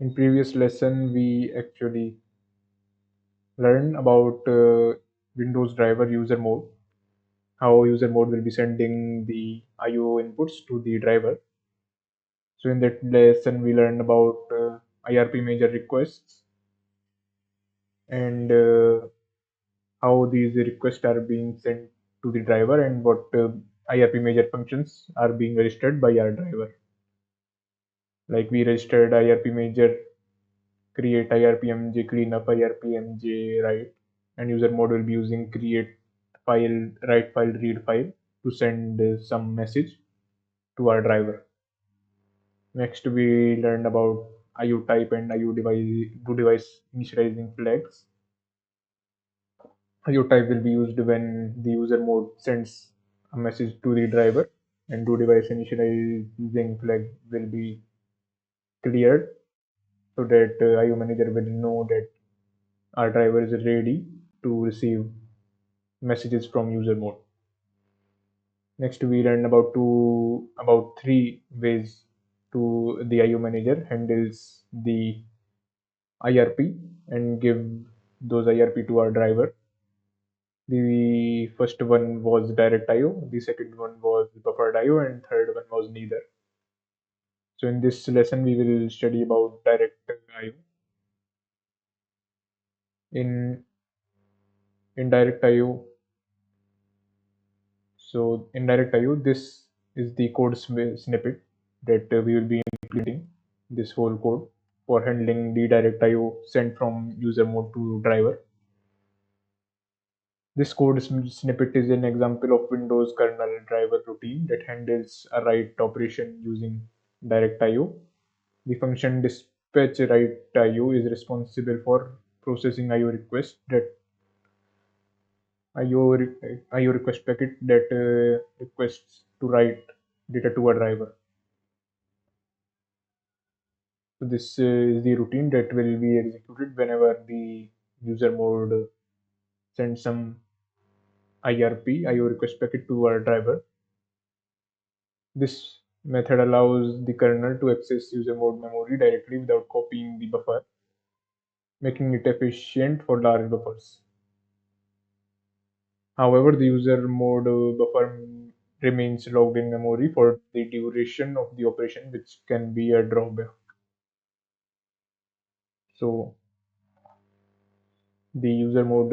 In previous lesson, we actually learned about Windows driver user mode, how user mode will be sending the IO inputs to the driver. So in that lesson, we learned about IRP major requests and how these requests are being sent to the driver and what IRP major functions are being registered by our driver. Like we registered IRP major create IRPMJ, cleanup IRPMJ, write, and user mode will be using create file, write file, read file to send some message to our driver. Next, we learned about IO type and IO device initializing flags. IO type will be used when the user mode sends a message to the driver, and do device initializing flag will be cleared so that IO manager will know that our driver is ready to receive messages from user mode. Next, we learn about three ways to the IO manager handles the IRP and give those IRP to our driver. The first one was direct IO, the second one was buffered IO, and third one was neither. So in this lesson, we will study about direct IO. In indirect IO, so in direct IO, this is the code snippet that we will be implementing this whole code for handling the direct IO sent from user mode to driver. This code snippet is an example of Windows kernel driver routine that handles a write operation using direct IO. The function dispatch write IO is responsible for processing IO requests that IO request packet that requests to write data to a driver. So this is the routine that will be executed whenever the user mode sends some IRP IO request packet to our driver. This method allows the kernel to access user mode memory directly without copying the buffer, making it efficient for large buffers. However, the user mode buffer remains logged in memory for the duration of the operation, which can be a drawback. So the user mode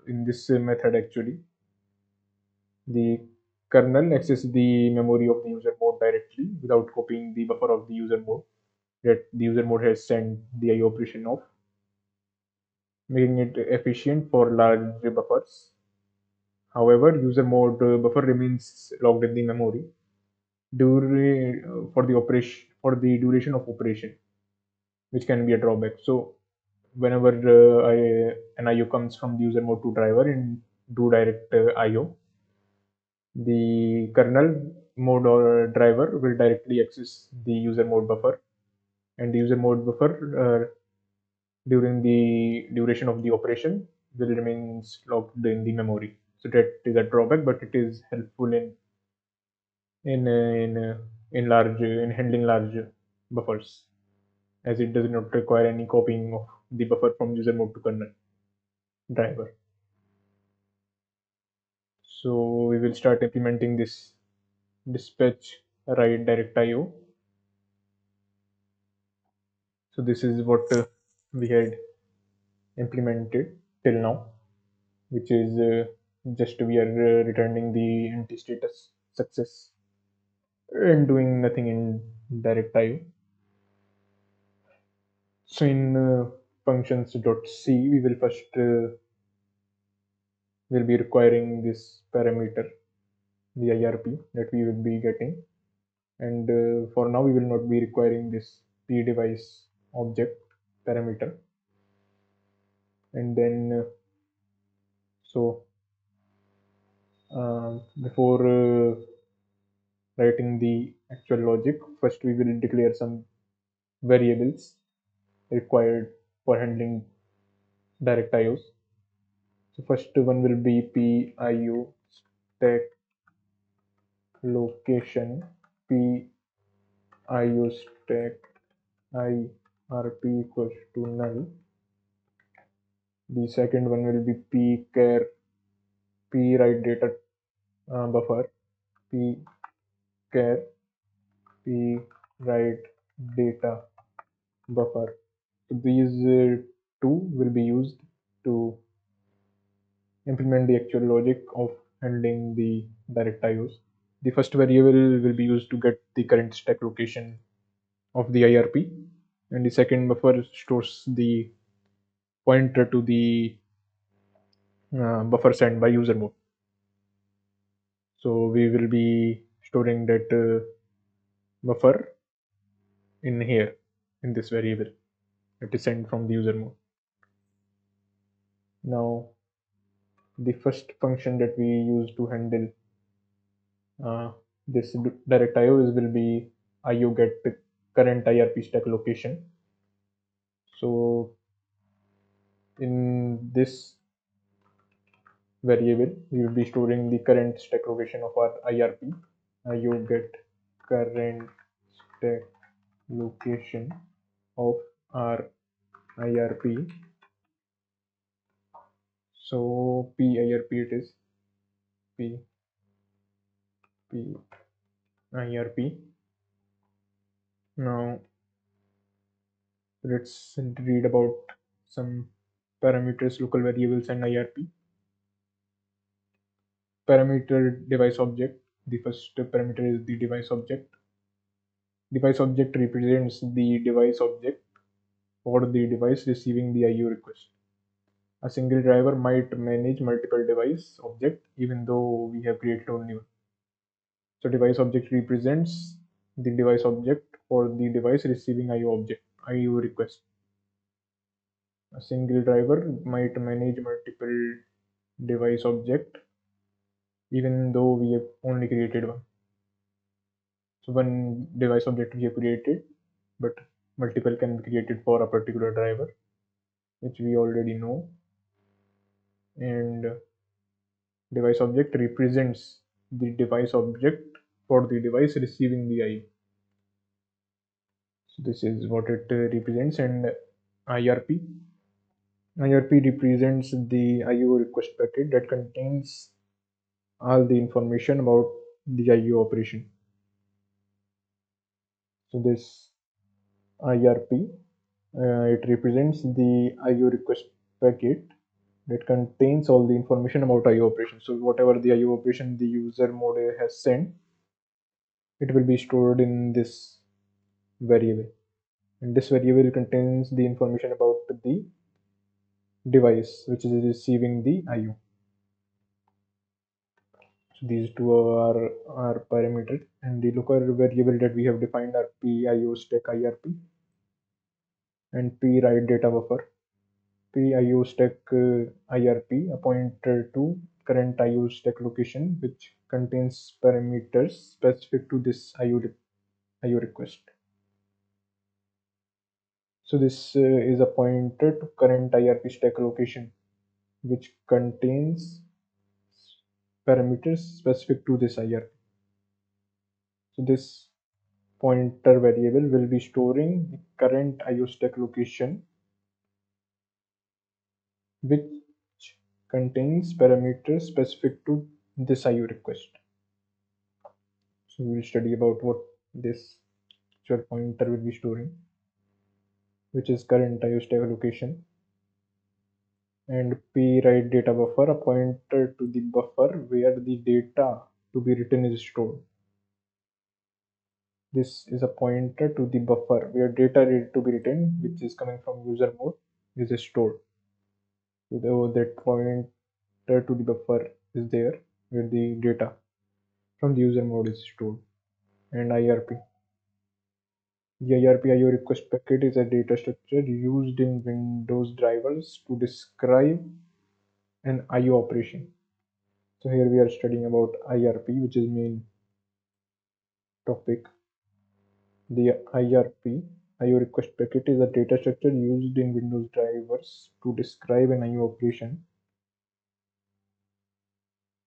in this method actually, the kernel accesses the memory of the user mode directly without copying the buffer of the user mode that the user mode has sent the IO operation of, making it efficient for large buffers. However, user mode buffer remains logged in the memory for the duration of operation, which can be a drawback. So whenever an IO comes from the user mode to driver in do direct IO, the kernel mode or driver will directly access the user mode buffer, and the user mode buffer during the duration of the operation will remain locked in the memory. So that is a drawback, but it is helpful in uh, in uh, in handling large buffers, as it does not require any copying of the buffer from user mode to kernel driver. So we will start implementing this dispatch write direct IO. So this is what we had implemented till now, which is just we are returning the empty status success and doing nothing in direct IO. So in functions.c, we will first will be requiring this parameter, the IRP that we will be getting, and for now we will not be requiring this pdevice object parameter. And then so before writing the actual logic, first we will declare some variables required for handling direct IOs. So first one will be PIO stack location, PIO stack I rp equals to null. The second one will be pchar p write data buffer, pchar p write data buffer. So these two will be used to implement the actual logic of handling the direct IOs. The first variable will be used to get the current stack location of the IRP, and the second buffer stores the pointer to the buffer sent by user mode. So we will be storing that buffer in here in this variable that is sent from the user mode. Now the first function that we use to handle this direct IO will be IO get current IRP stack location. So in this variable, we will be storing the current stack location of our IRP. IO get current stack location of our IRP. So PIRP it is PIRP. Now let's read about some parameters, local variables, and IRP. Parameter device object. The first parameter is the device object. Device object represents the device object or the device receiving the IO request. A single driver might manage multiple device object even though we have created only one. So device object represents the device object or the device receiving IO request. A single driver might manage multiple device object even though we have only created one. So one device object we have created, but multiple can be created for a particular driver, which we already know. And device object represents the device object for the device receiving the IO. So this is what it represents. And IRP. IRP represents the IO request packet that contains all the information about the IO operation. So this IRP, it represents the IO request packet that contains all the information about IO operation. So whatever the IO operation the user mode has sent, it will be stored in this variable. And this variable contains the information about the device which is receiving the IO. So these two are our parameters, and the local variable that we have defined are PIO stack IRP and P write data buffer. PIO stack IRP, a pointer to current IO stack location, which contains parameters specific to this IO request. So this is a pointer to current IRP stack location, which contains parameters specific to this IRP. So this pointer variable will be storing the current IO stack location, which contains parameters specific to this IO request. So we will study about what this actual pointer will be storing, which is current IO stack location, and P write data buffer, a pointer to the buffer where the data to be written is stored. This is a pointer to the buffer where data to be written, which is coming from user mode, is stored. So that pointer to the buffer is there where the data from the user mode is stored. And IRP. The IRP IO request packet is a data structure used in Windows drivers to describe an IO operation. So here we are studying about IRP, which is main topic. The IRP IO request packet is a data structure used in Windows drivers to describe an IO operation.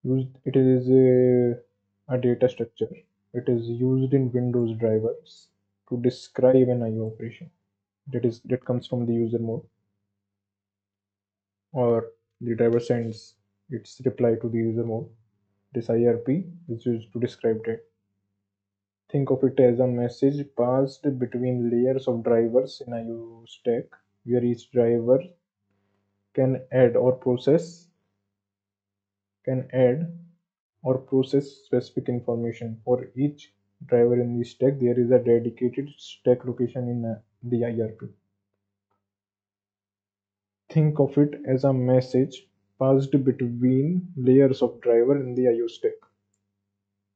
It is a data structure. It is used in Windows drivers to describe an IO operation. that comes from the user mode, or the driver sends its reply to the user mode. This IRP is used to describe that. Think of it as a message passed between layers of drivers in a IO stack, where each driver can add or process can add or process specific information. For each driver in the stack, there is a dedicated stack location in the IRP. Think of it as a message passed between layers of driver in the IO stack,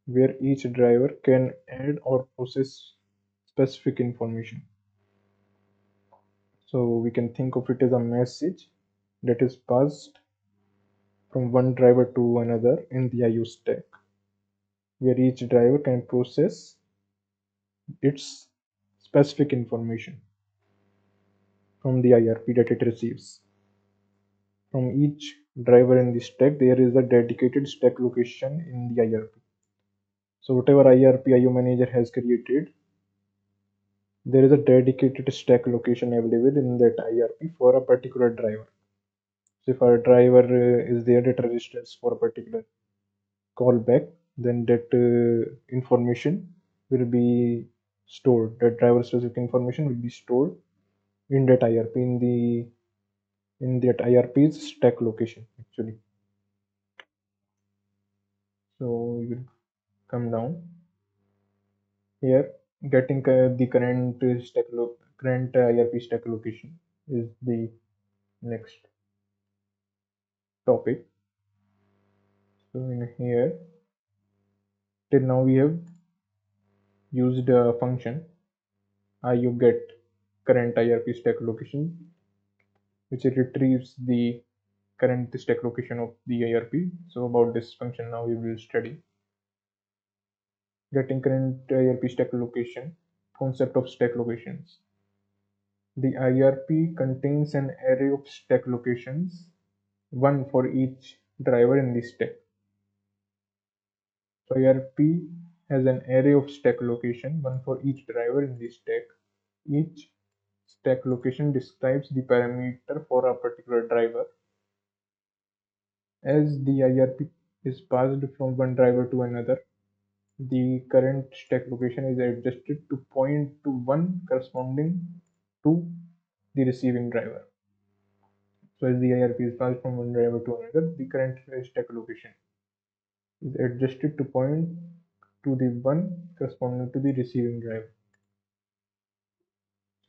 where each driver can add or process specific information. So we can think of it as a message that is passed from one driver to another in the IO stack, where each driver can process its specific information from the IRP that it receives. From each driver in the stack, there is a dedicated stack location in the IRP. So whatever IRP IO manager has created, there is a dedicated stack location available in that IRP for a particular driver. So if a driver is there that registers for a particular callback, then that information will be stored. That driver specific information will be stored in that IRP, in that IRP's stack location actually. So you will come down here. Getting the current current IRP stack location is the next topic. So in here, till now we have used a function IO get current IRP stack location, which retrieves the current stack location of the IRP. So about this function now we will study. Getting current IRP stack location, concept of stack locations. The IRP contains an array of stack locations, one for each driver in the stack. So IRP has an array of stack location, one for each driver in the stack. Each stack location describes the parameter for a particular driver. As the IRP is passed from one driver to another, the current stack location is adjusted to point to one corresponding to the receiving driver. So as the IRP is passed from one driver to another, the current stack location is adjusted to point to the one corresponding to the receiving driver.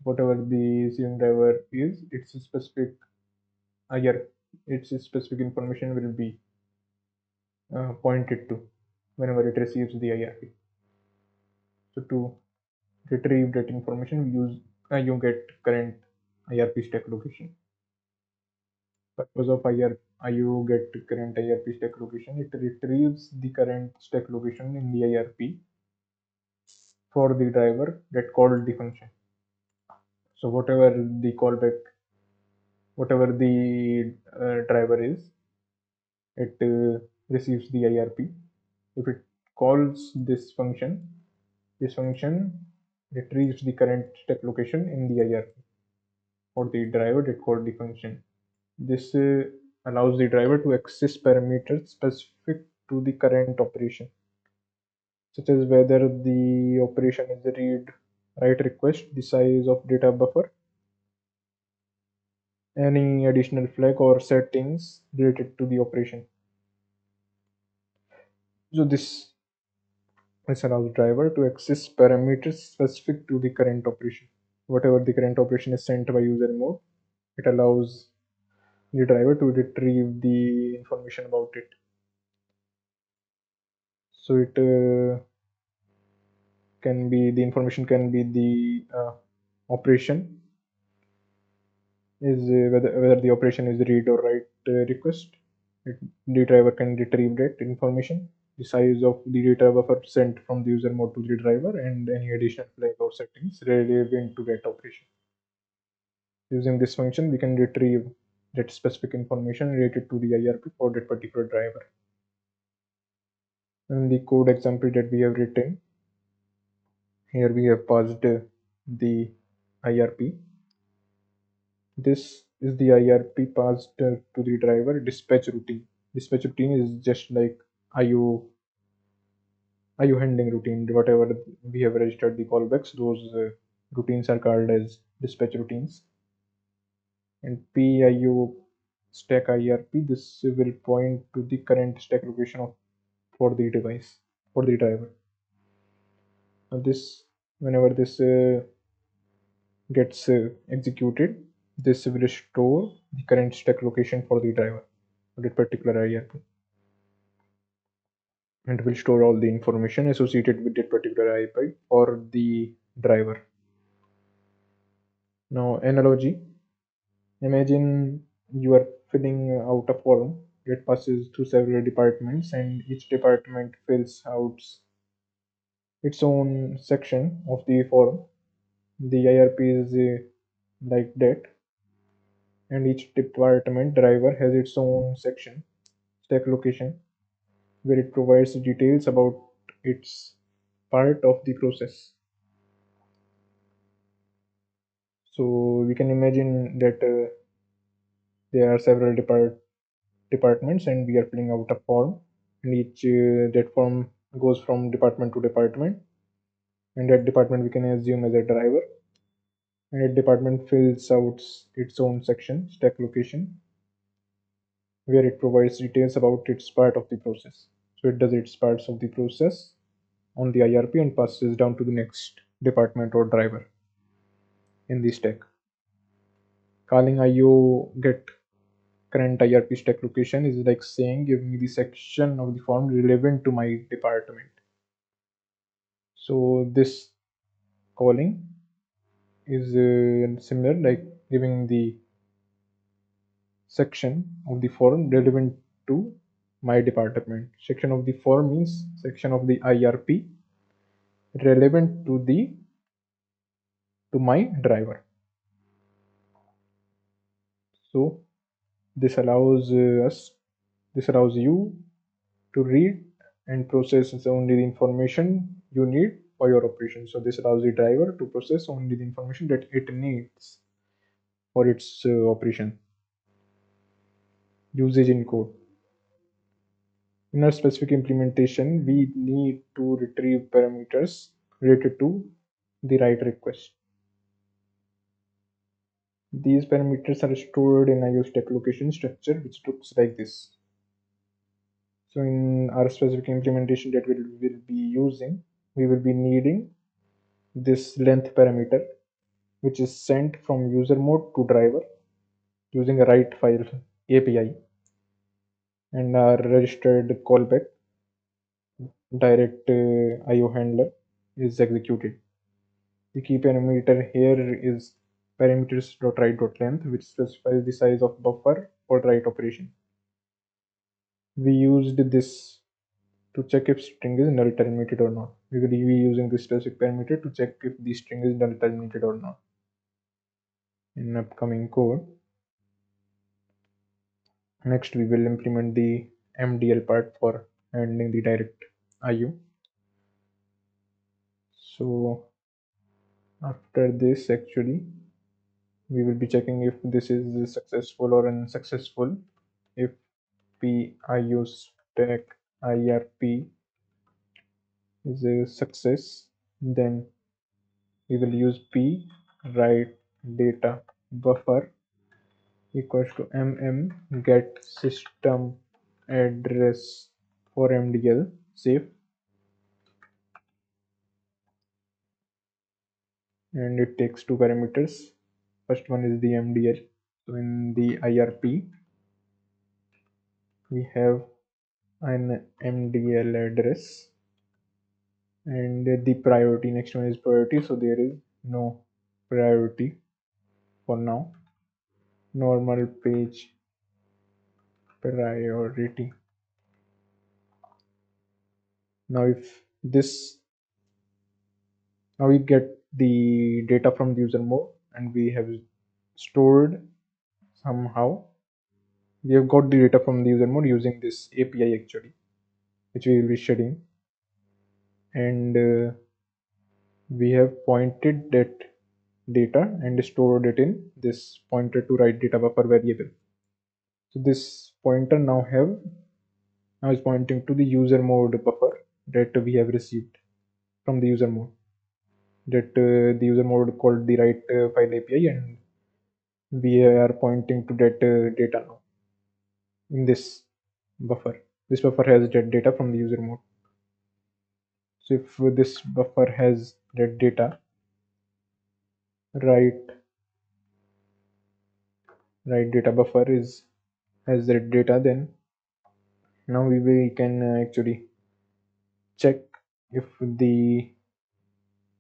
Whatever the receiving driver is, its specific IRP, its specific information will be pointed to whenever it receives the IRP. So to retrieve that information, we use you get current IRP stack location. Purpose of IO get current IRP stack location, it retrieves the current stack location in the IRP for the driver that called the function. So whatever the callback, whatever the driver is, it receives the IRP. If it calls this function retrieves the current stack location in the IRP for the driver that called the function. This allows the driver to access parameters specific to the current operation, such as whether the operation is a read write request, the size of data buffer, any additional flag or settings related to the operation. So this allows driver to access parameters specific to the current operation. Whatever the current operation is sent by user mode, it allows the driver to retrieve the information about it. So it can be the information can be the operation is whether the operation is read or write request. The driver can retrieve that information, the size of the data buffer sent from the user mode to the driver, and any additional flag or settings relevant to that operation. Using this function, we can retrieve that specific information related to the IRP for that particular driver. In the code example that we have written, here we have passed the IRP This is the IRP passed to the driver dispatch routine. Dispatch routine is just like IO handling routine. Whatever we have registered the callbacks, those routines are called as dispatch routines. And PIO stack IRP, this will point to the current stack location for the device, for the driver. Now whenever this gets executed, this will store the current stack location for the driver, for that particular IRP, and will store all the information associated with that particular IRP for the driver. Now, analogy: imagine you are filling out a form that passes through several departments, and each department fills out its own section of the form. The IRP is like that, and each department driver has its own section, stack location, where it provides details about its part of the process. So we can imagine that there are several departments, and we are filling out a form, and each that form goes from department to department, and that department we can assume as a driver, and that department fills out its own section, stack location, where it provides details about its part of the process. So it does its parts of the process on the IRP and passes down to the next department or driver in the stack. Calling IO get current IRP stack location is like saying give me the section of the form relevant to my department. So this calling is similar, like giving the section of the form relevant to my department. Section of the form means section of the IRP relevant to my driver. So this allows you to read and process only the information you need for your operation. So this allows the driver to process only the information that it needs for its operation. Usage in code. In our specific implementation, we need to retrieve parameters related to the write request. These parameters are stored in IO stack location structure, which looks like this. So in our specific implementation that we will be using, we will be needing this length parameter, which is sent from user mode to driver using a write file API, and our registered callback direct IO handler is executed. The key parameter here is parameters.write.length, which specifies the size of buffer for the write operation. We used this to check if string is null terminated or not. We will be using this specific parameter to check if the string is null terminated or not in upcoming code. Next, we will implement the MDL part for handling the direct IO. So after this, actually, we will be checking if this is successful or unsuccessful. If PIO stack IRP is a success, then we will use p write data buffer equals to get system address for MDL safe, and it takes two parameters. First one is the MDL. So in the IRP, we have an MDL address and the priority. Next one is priority. So there is no priority for now. Normal page priority. Now if this, now we get the data from the user mode, and we have stored somehow. We have got the data from the user mode using this API actually, which we will be shedding, and we have pointed that data and stored it in this pointer to write data buffer variable. So this pointer now is pointing to the user mode buffer that we have received from the user mode, that the user mode called the write file API, and we are pointing to that data now in this buffer. This buffer has that data from the user mode. So if this buffer has that data, write data buffer has that data, then now we can actually check if the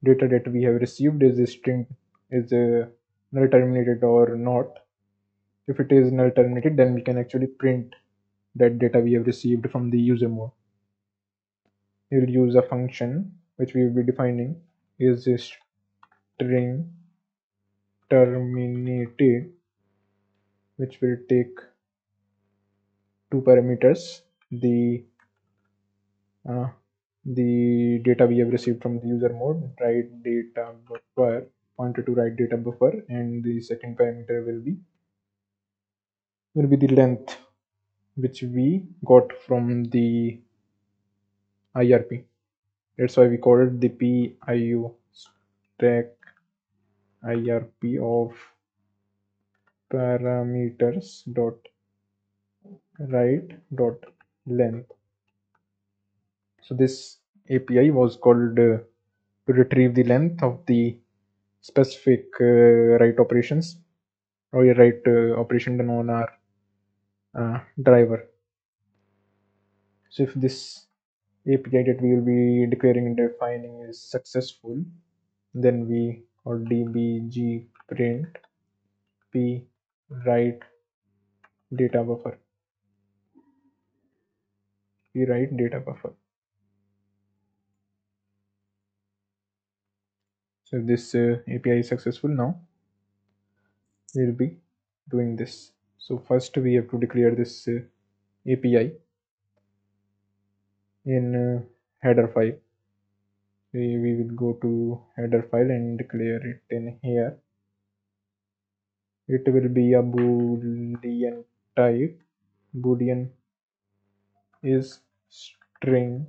data that we have received is a string, is null terminated or not. If it is null terminated, then we can actually print that data we have received from the user mode. We will use a function which we will be defining is a string terminated, which will take two parameters, uh, the data we have received from the user mode, write data buffer, pointer to write data buffer, and the second parameter will be the length which we got from the IRP. That's why we call it the PIU stack IRP of parameters dot write dot length. So this API was called to retrieve the length of the specific write operations or a write operation done on our driver. So if this API that we will be declaring and defining is successful, then we or dbg print p write data buffer, So if this API is successful, now we'll be doing this. So first we have to declare this API in header file. We will go to header file and declare it in here. It will be a boolean type. Boolean is string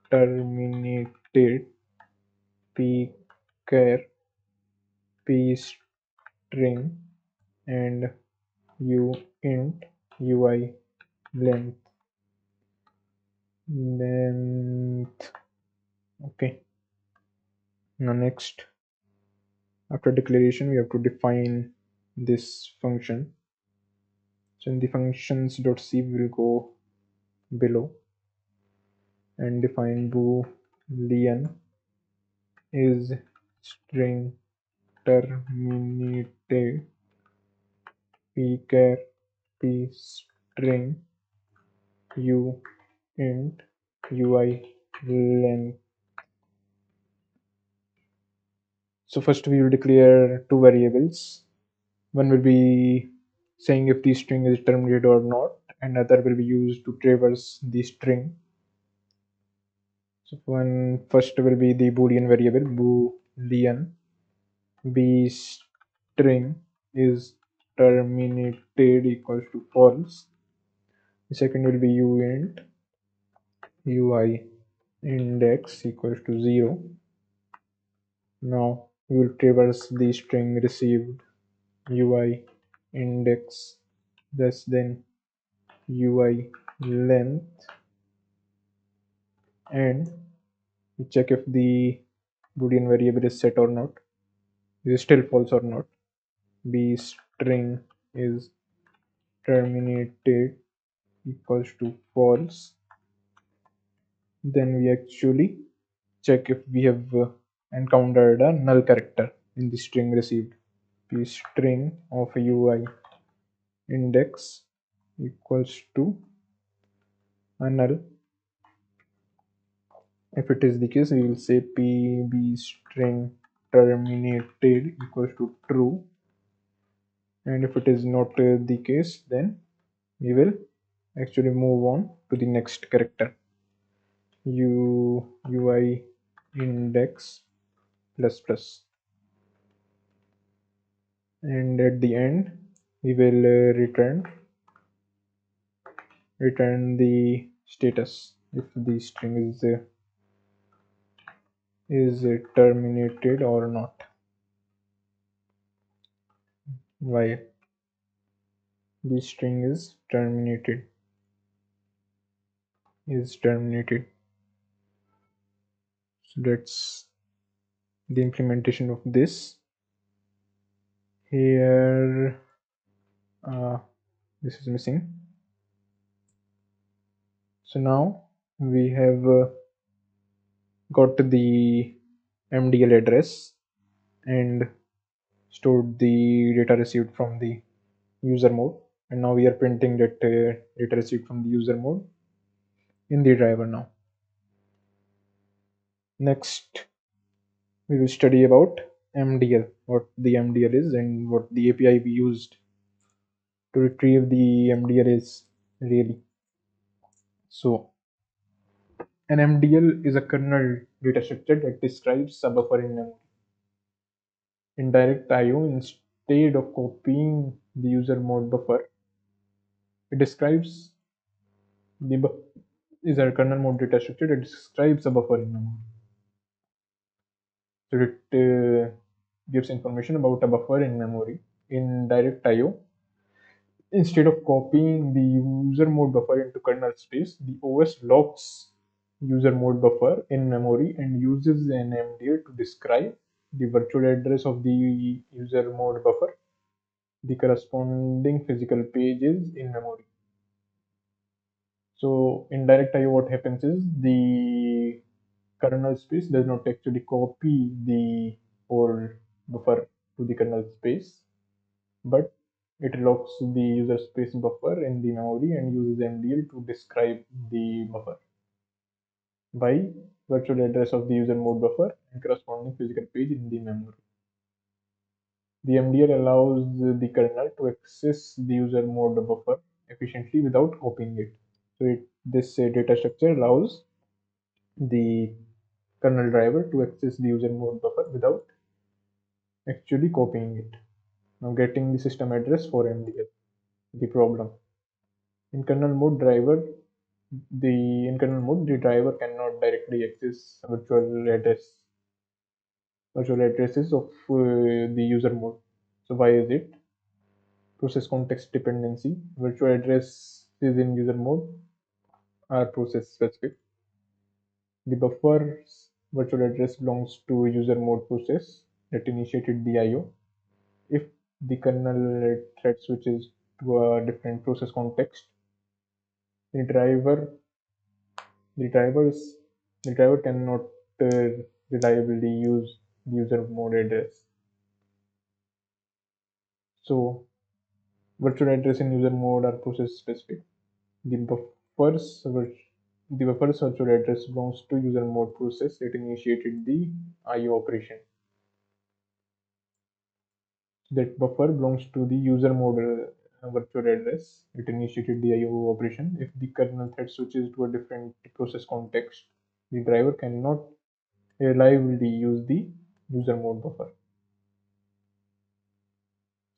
terminated p char p string and u int ui length. Okay, now next, after declaration, we have to define this function. So in the functions.c, we will go below and define boolean is string terminated p char p string u int ui length. So first we will declare two variables. One will be saying if the string is terminated or not, and other will be used to traverse the string. So first will be the boolean variable boolean b string is terminated equals to false. The second will be uint ui index equals to 0. Now we will traverse the string received ui index less than ui length, and we check if the boolean variable is set or not, is still false or not. B string is terminated equals to false. Then we actually check if we have encountered a null character in the string received. P string of ui index equals to a null. If it is the case, we will say pb string terminated equals to true, and if it is not the case, then we will actually move on to the next character, ui index plus plus. and at the end we will return the status if the string is terminated or not, while the string is terminated. So that's the implementation of this. Here this is missing. So now we have got the MDL address and stored the data received from the user mode, and now we are printing that data received from the user mode in the driver. Now next we will study about MDL, what the MDL is and what the API we used to retrieve the MDL is really. So an MDL is a kernel data structure that describes a buffer in memory. In direct IO, instead of copying the user mode buffer, it describes the is a kernel mode data structure that describes a buffer in memory. So it gives information about a buffer in memory. In direct IO, instead of copying the user mode buffer into kernel space, the OS locks user mode buffer in memory and uses an MDL to describe the virtual address of the user mode buffer. The corresponding physical page is in memory. So in direct IO, what happens is the kernel space does not actually copy the whole buffer to the kernel space, but it locks the user space buffer in the memory and uses MDL to describe the buffer by virtual address of the user mode buffer and corresponding physical page in the memory. The MDL allows the kernel to access the user mode buffer efficiently without copying it. So this data structure allows the kernel driver to access the user mode buffer without actually copying it. Now getting the system address for MDL. The problem. In kernel mode the driver cannot directly access virtual addresses of the user mode. So why is it? Process context dependency. Virtual addresses in user mode are process specific. The buffer's virtual address belongs to user mode process that initiated the IO. If the kernel thread switches to a different process context, the driver the drivers the driver cannot reliably use the user mode address. So virtual address in user mode are process specific. The buffer's the buffer's virtual address belongs to user mode process that initiated the IO operation. That buffer belongs to the user mode virtual address. It initiated the IO operation. If the kernel thread switches to a different process context, the driver cannot reliably use the user mode buffer.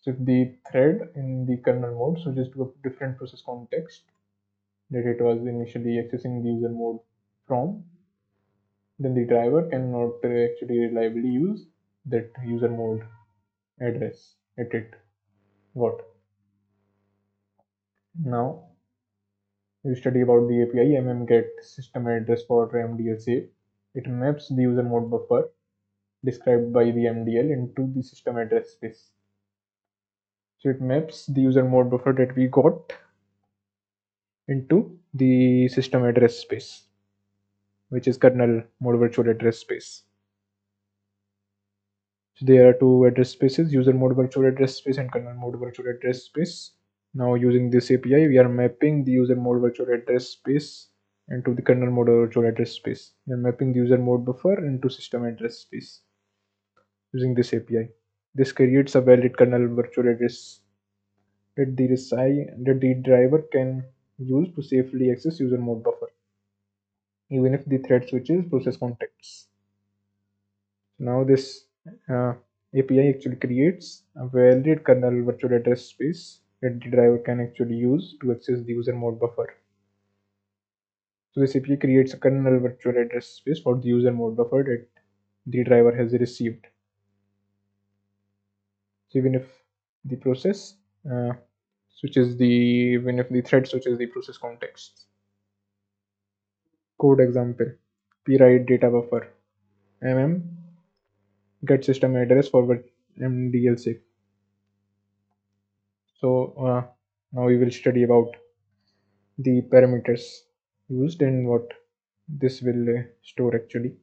So if the thread in the kernel mode switches to a different process context that it was initially accessing the user mode from, then the driver cannot actually reliably use that user mode address that it got. Now we study about the API mmget system address for MDL save. It maps the user mode buffer described by the MDL into the system address space. So it maps the user mode buffer that we got into the system address space, which is kernel mode virtual address space. So there are two address spaces, user mode virtual address space and kernel mode virtual address space. Now using this API, we are mapping the user mode virtual address space into the kernel mode virtual address space. We are mapping the user mode buffer into system address space using this API. This creates a valid kernel virtual address that the driver can use to safely access user mode buffer, even if the thread switches process contexts. Now this API actually creates a valid kernel virtual address space that the driver can actually use to access the user mode buffer. So this API creates a kernel virtual address space for the user mode buffer that the driver has received. So even if the process switches the even if the thread switches the process context. Code example: pwrite data buffer get system address forward MDL safe. So now we will study about the parameters used and what this will store actually.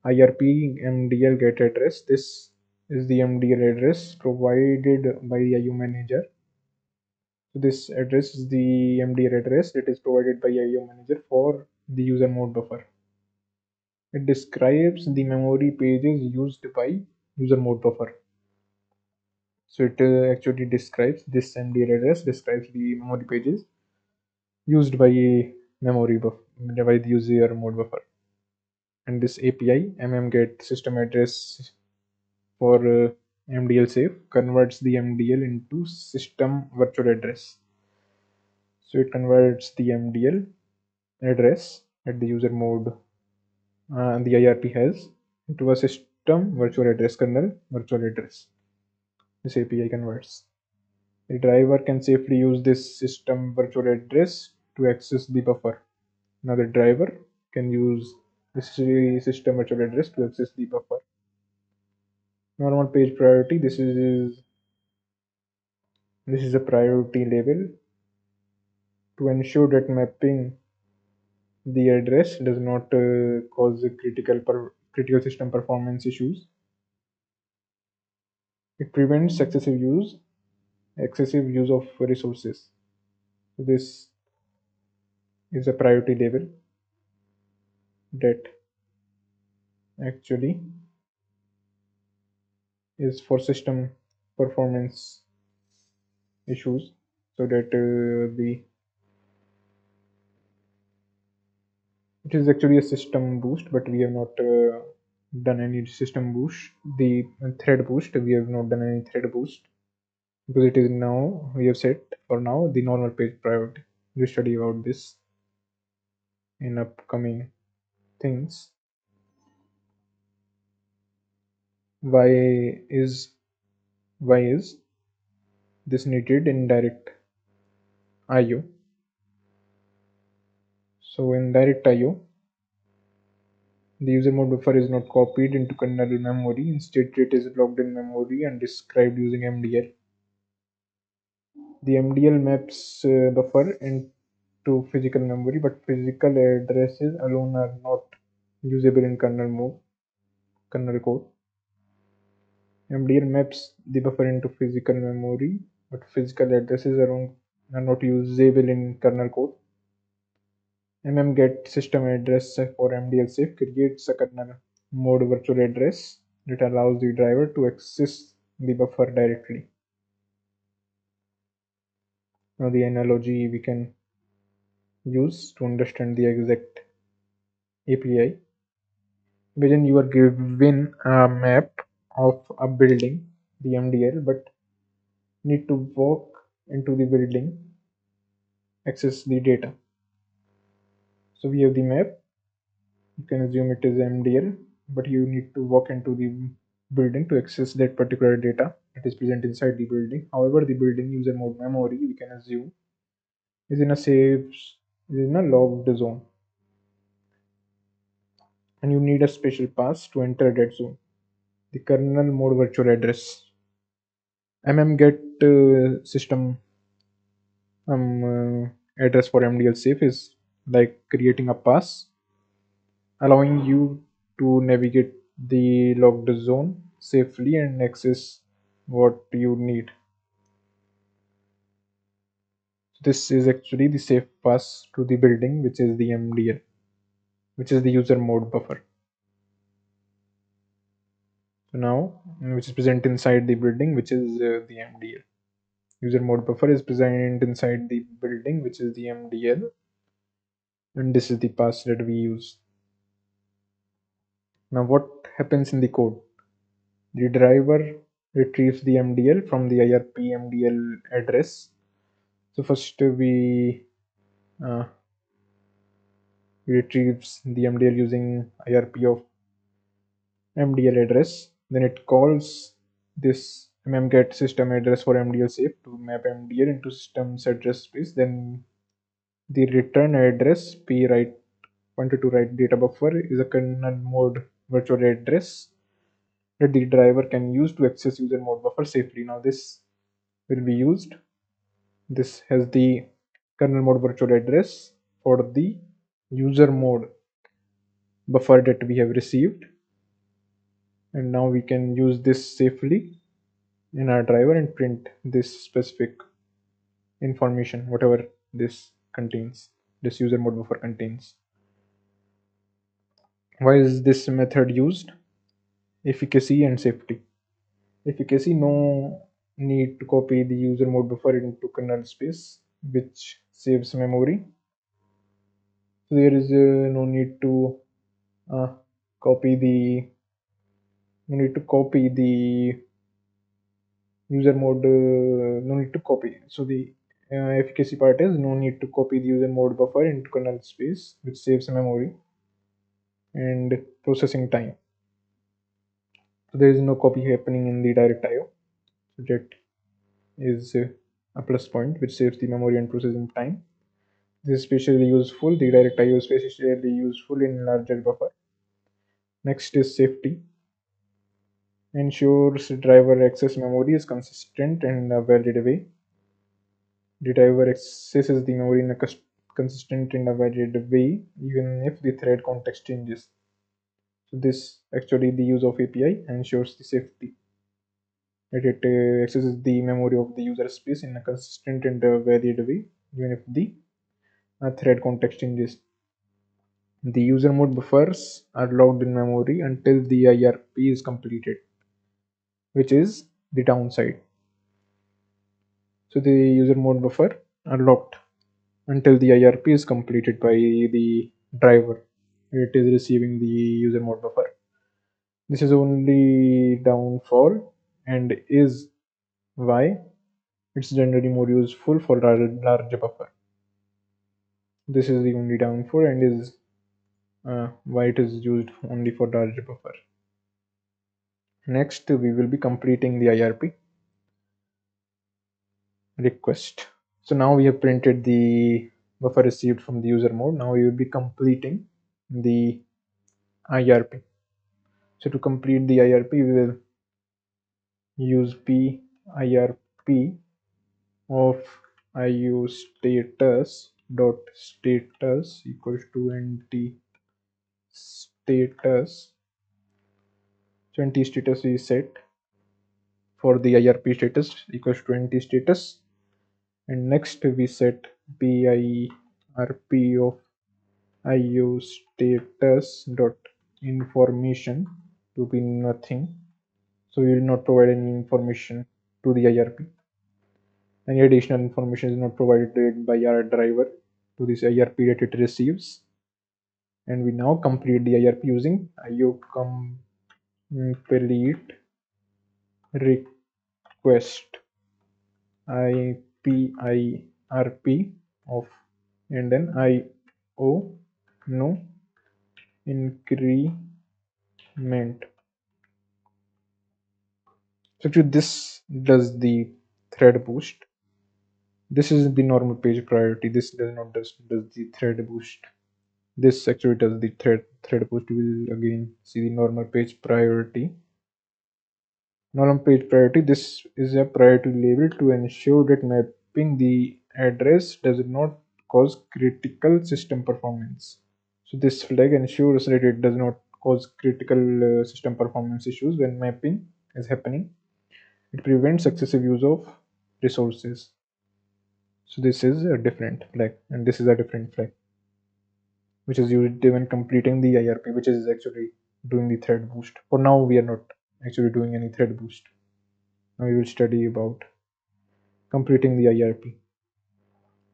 IRP MDL get address. This is the MDL address provided by the IO manager. So this address is the MDL address that is provided by IO manager for the user mode buffer. It describes the memory pages used by user mode buffer. So it actually describes this MDL address describes the memory pages used by memory buffer by the user mode buffer. And this API get system address for MDL safe converts the MDL into system virtual address. So it converts the MDL address that the user mode and the IRP has into a system virtual address kernel virtual address. This API converts. The driver can safely use this system virtual address to access the buffer. Now the driver can use this system virtual address to access the buffer. Normal page priority. This is a priority label to ensure that mapping the address does not cause critical system performance issues. It prevents excessive use of resources. So this is a priority label that actually is for system performance issues, so that the it is actually a system boost, but we have not done any system boost. The thread boost, we have not done any thread boost because it is now we have set for now the normal page priority. We'll study about this in upcoming things. Why is why is this needed in direct IO? So in direct IO, the user mode buffer is not copied into kernel memory. Instead, it is locked in memory and described using MDL. The MDL maps buffer into physical memory, but physical addresses alone are not usable in kernel code. MDL maps the buffer into physical memory, but physical addresses are not usable in kernel code. Get system address for MDL safe creates a kernel mode virtual address that allows the driver to access the buffer directly. Now the analogy we can use to understand the exact API. Imagine you are given a map of a building, the MDL, but need to walk into the building, access the data. So we have the map. You can assume it is MDL, but you need to walk into the building to access that particular data that is present inside the building. However, the building user mode memory, we can assume, is in a locked zone, and you need a special pass to enter that zone. The kernel mode virtual address get system address for MDL safe is like creating a pass, allowing you to navigate the locked zone safely and access what you need. This is actually the safe pass to the building, which is the MDL, which is the user mode buffer. So now, which is present inside the building, which is the MDL. User mode buffer is present inside the building, which is the MDL, and this is the pass that we use. Now, what happens in the code? The driver retrieves the MDL from the IRP MDL address. So first uh, retrieves the MDL using IRP of MDL address. Then it calls this memget system address for MDL safe to map MDL into system's address space. Then the return address p write pointed to write data buffer is a kernel mode virtual address that the driver can use to access user mode buffer safely. Now this will be used. This has the kernel mode virtual address for the user mode buffer that we have received, and now we can use this safely in our driver and print this specific information, whatever this contains, this user mode buffer contains. Why is this method used? Efficacy and safety. Efficacy: no need to copy the user mode buffer into kernel space, which saves memory. So there is no need to uh, copy the no need to copy the user mode. No need to copy. So the efficacy part is no need to copy the user mode buffer into kernel space, which saves memory and processing time. So there is no copy happening in the direct IO. So that is a plus point, which saves the memory and processing time. This is especially useful. The direct IO is especially useful in larger buffer. Next is safety. Ensures driver access memory is consistent and a valid way. The driver accesses the memory in a consistent and a valid way, even if the thread context changes. So this actually the use of API ensures the safety. That it accesses the memory of the user space in a consistent and a valid way, even if the thread context changes. The user mode buffers are locked in memory until the IRP is completed, which is the downside. So the user mode buffer are locked until the IRP is completed by the driver. It is receiving the user mode buffer. This is only downfall and is why it's generally more useful for large buffer. This is the only downfall and is why it is used only for large buffer. Next, we will be completing the IRP request. So now we have printed the buffer received from the user mode. Now we will be completing the IRP. So to complete the IRP, we will use PIRP of IO status dot status equals to NT status. So NT status is set for the IRP status equals to NT status, and next we set PIRP of IO status dot information to be nothing. So we will not provide any information to the IRP. Any additional information is not provided by our driver to this IRP that it receives. And we now complete the IRP using IO complete request IPIRP of and then IO no increment. So actually this does the thread boost. This is the normal page priority. This does not does the thread boost. This actually does the thread boost. We will again see the normal page priority. Normal page priority. This is a priority label to ensure that mapping the address does not cause critical system performance. So this flag ensures that it does not cause critical system performance issues when mapping is happening. It prevents excessive use of resources. So this is a different flag, and this is a different flag, which is used when completing the IRP, which is actually doing the thread boost. For now, we are not actually doing any thread boost. Now we will study about completing the IRP.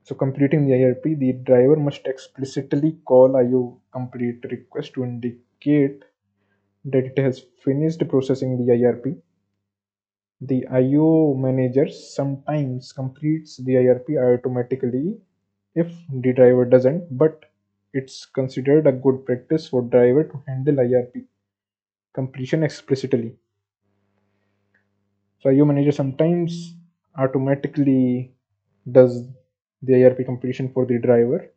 So completing the IRP, the driver must explicitly call IO complete request to indicate that it has finished processing the IRP. The IO manager sometimes completes the IRP automatically if the driver doesn't, but it's considered a good practice for driver to handle IRP completion explicitly. So IO manager sometimes automatically does the IRP completion for the driver.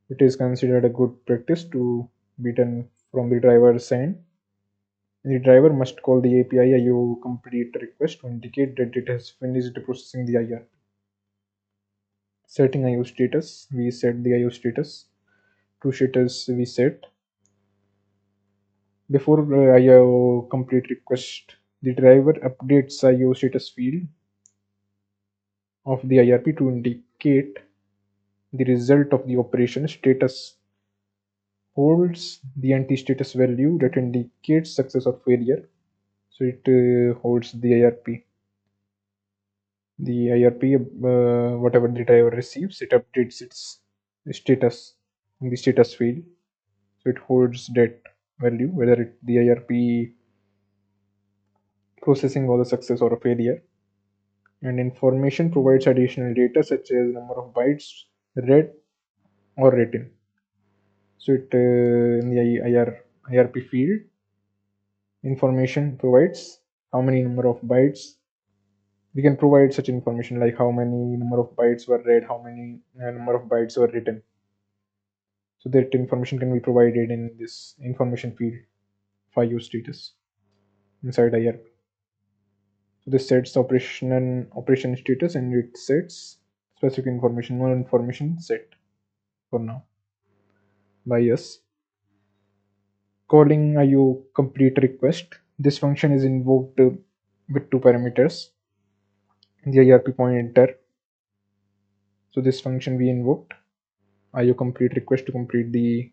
It is considered a good practice to be done from the driver's end. The driver must call the API IO complete request to indicate that it has finished processing the IRP. Setting IO status, we set the IO status. To status we set before IO complete request. The driver updates IO status field of the IRP to indicate the result of the operation. Status holds the anti-status value that indicates success or failure. So it holds the IRP. The IRP, whatever the driver receives, it updates its status in the status field. So it holds that value, whether the IRP processing was a success or a failure. And information provides additional data such as number of bytes read or written. So it in the IRP field, information provides how many number of bytes. We can provide such information like how many number of bytes were read, how many number of bytes were written. So that information can be provided in this information field for IO status inside IRP. So this sets operation status and it sets specific information, no information set for now by us. Calling IO complete request. This function is invoked with two parameters. The IRP pointer. So this function we invoked IO complete request to complete the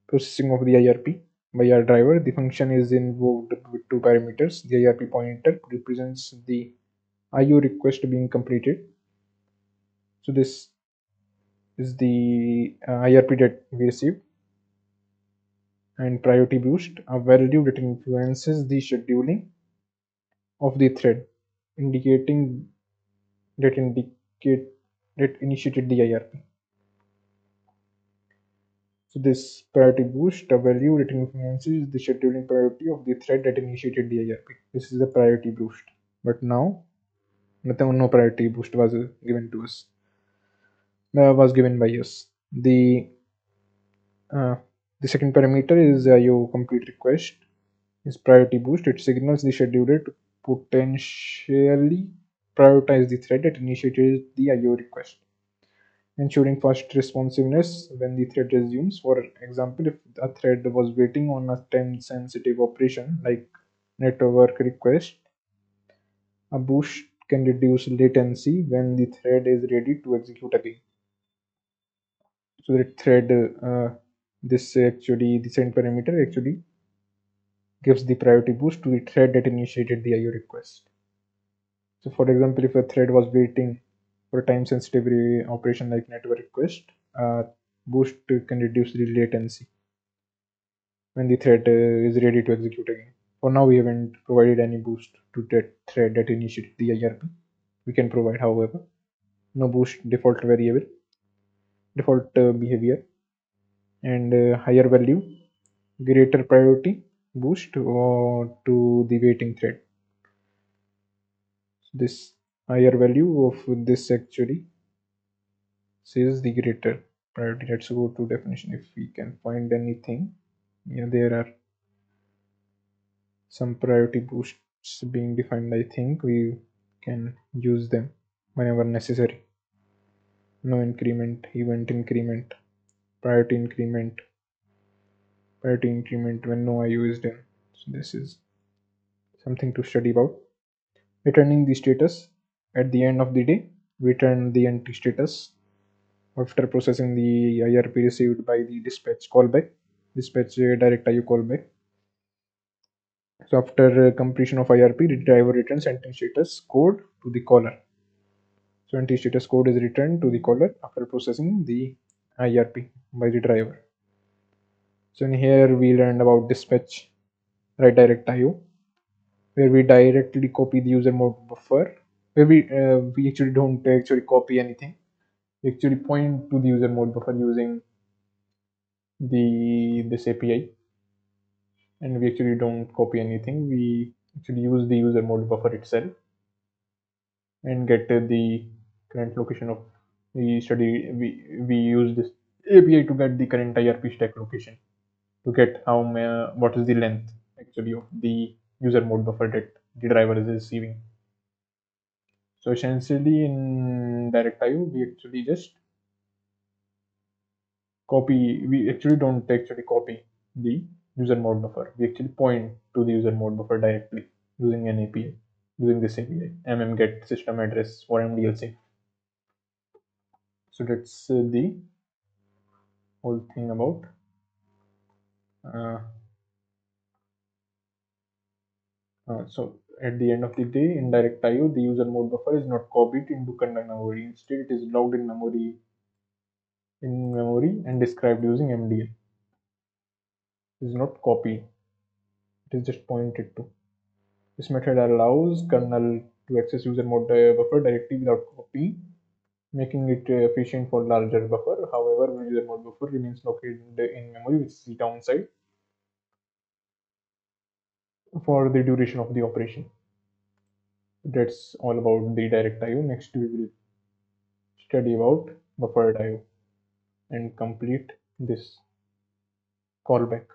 processing of the IRP by our driver. The function is invoked with two parameters. The IRP pointer represents the IO request being completed. So this is the IRP that we received. And priority boost, a value that influences the scheduling of the thread, indicating that initiated the IRP. So this priority boost, a value that influences the scheduling priority of the thread that initiated the IRP. This is the priority boost. But now, no priority boost was given to us. Was given by us. Uh, the second parameter is IO complete request. Is priority boost. It signals the scheduler to potentially prioritize the thread that initiated the IO request, ensuring fast responsiveness when the thread resumes. For example, if a thread was waiting on a time-sensitive operation like network request, a boost can reduce latency when the thread is ready to execute again. So the thread, the send parameter actually gives the priority boost to the thread that initiated the IO request. So for example, if a thread was waiting for a time-sensitive operation like network request, boost can reduce the latency when the thread is ready to execute again. For now, we haven't provided any boost to that thread that initiated the IRP. We can provide, however, no boost default variable, default behavior, and higher value, greater priority boost to the waiting thread. So this higher value of this actually says the greater priority. Let's go to definition if we can find anything. Yeah, there are some priority boosts being defined. I think we can use them whenever necessary. No increment, event increment, priority increment, priority increment when no IO is done. So this is something to study about. Returning the status at the end of the day, we return the empty status after processing the IRP received by the dispatch callback, dispatch direct IO callback. So after completion of IRP, the driver returns empty status code to the caller. So empty status code is returned to the caller after processing the IRP by the driver. So in here we learned about dispatch write direct IO, where we directly copy the user mode buffer, where we actually don't actually copy anything. We actually point to the user mode buffer using the this API, and we actually don't copy anything. We actually use the user mode buffer itself and get the current location of the study. We use this API to get the current IRP stack location, to get what is the length actually of the user mode buffer that the driver is receiving. So essentially in direct IO, we actually just we actually don't actually copy the user mode buffer. We actually point to the user mode buffer directly using an API, using this API, get system address or MDLC. So that's the whole thing about uh, so at the end of the day, in direct IO, the user mode buffer is not copied into kernel memory. Instead, it is logged in memory and described using MDL. It is not copied. It is just pointed to. This method allows kernel to access user mode buffer directly without copy, making it efficient for larger buffer. However, user mode buffer remains located in memory, which is the downside for the duration of the operation. That's all about the direct IO. Next, we will study about buffered IO and complete this callback.